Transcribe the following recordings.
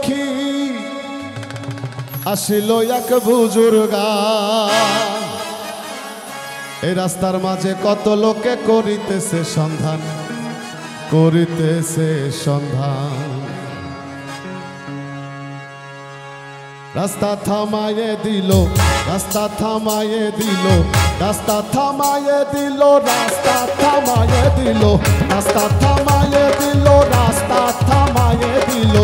দেখি আসিল এক বুজুর্গা এই রাস্তার মাঝে কত লোকে করিতেছে সন্ধান রাস্তা থামায়ে দিল রাস্তা থামায়ে দিল রাস্তা থামায়ে দিল রাস্তা থামায়ে দিল রাস্তা থামায়ে দিল রাস্তা থামায়ে দিল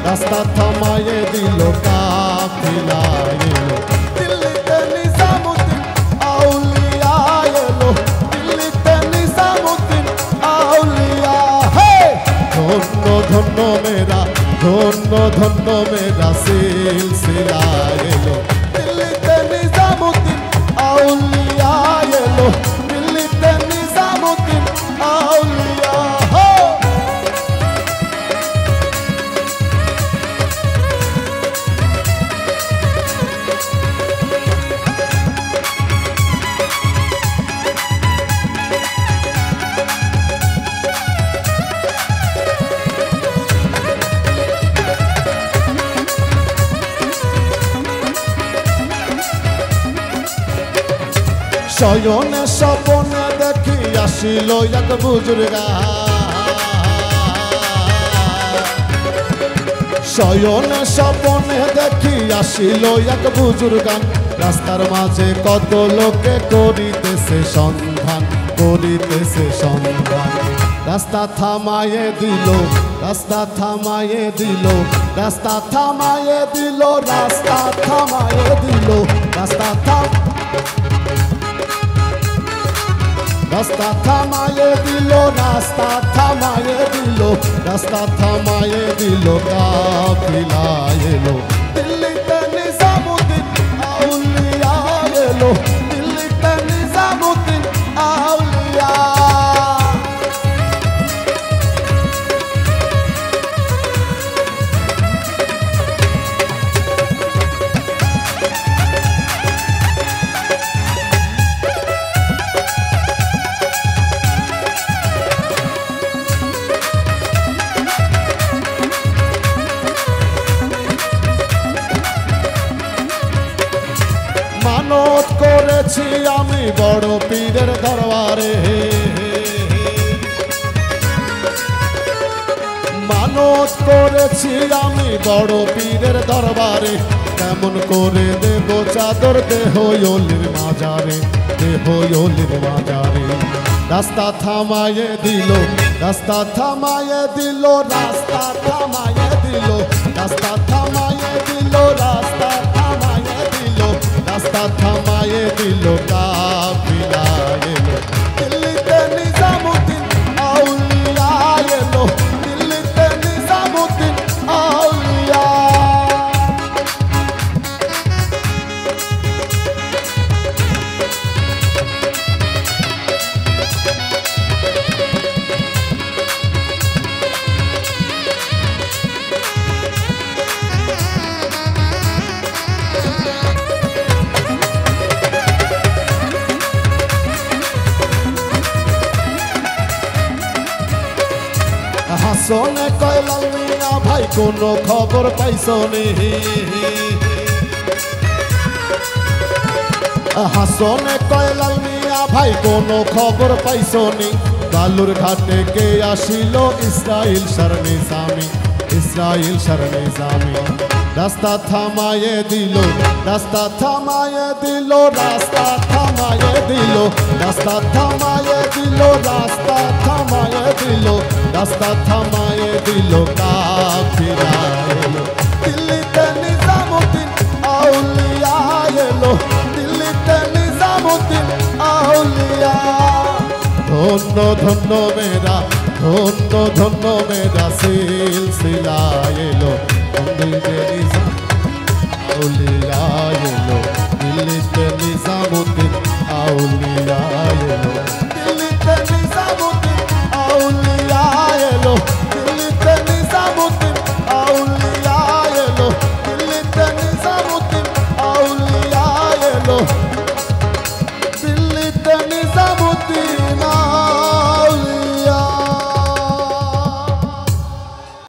রাস্তা থামায়ে দিল কাফিলা এলো দিল্লিতে নিজামুদ্দিন আউলিয়া এলো দিল্লিতে নিজামুদ্দিন আউলিয়া হে ধন্য ধন্য মেরা ধন্য ধন্য মেরা সিলসিলা এলো দিল্লিতে নিজামুদ্দিন আউলিয়া এলো দিল্লিতে নিজামুদ্দিন আউলিয়া হো শয়নে স্বপনে দেখি আসিল এক বুজুর্গা শয়নে স্বপনে দেখি আসিল এক বুজুর্গা রাস্তার মাঝে কত লোকে করিতেছে সন্ধান রাস্তা থামায়ে দিল রাস্তা থামায়ে দিল রাস্তা থামায়ে দিল রাস্তা থামায়ে দিল রাস্তা রাস্তা থামায়ে দিল রাস্তা থামায়ে দিল রাস্তা থামায়ে দিল কাফিলা এলো দিল্লিতে নিজামুদ্দিন আউলিয়া এলো দিল্লিতে নিজামুদ্দিন আউলিয়া মানত করেছি আমি বড় পীরের দরবারে মানত করেছি আমি বড় পীরের দরবারে কেমন করে দেব চাদর দেহ ওলির মাজারে রাস্তা থামায়ে দিল রাস্তা থামায়ে দিল রাস্তা থামায়ে দিল রাস্তা থামায়ে দিল রাস্তা থামায়ে দিল রাস্তা থামায়ে দিল কাফিলা এলো দিল্লিতে নিজামুদ্দিন আউলিয়া এলো দিল্লিতে নিজামুদ্দিন আউলিয়া হাসনে কয় লাল মিয়া ভাই কোনো খবর পাইছনি হাসনে কয় লাল মিয়া ভাই কোনো খবর পাইছনি বালুর ঘাটে কে আসিল ইসরাইল শরনিজামি রাস্তা থামায়ে দিল রাস্তা থামায়ে দিল রাস্তা থামায়ে দিল রাস্তা থামায়ে দিল রাস্তা থামায়ে দিল রাস্তা থামায়ে দিল কাফিলা এলো দিল্লিতে নিজামুদ্দিন আউলিয়া এলো দিল্লিতে নিজামুদ্দিন আউলিয়া ধন্য ধন্য মেরা ধন্য ধন্য মেরা সিলসিলা এলো দিল্লিতে নিজামুদ্দিন আউলিয়া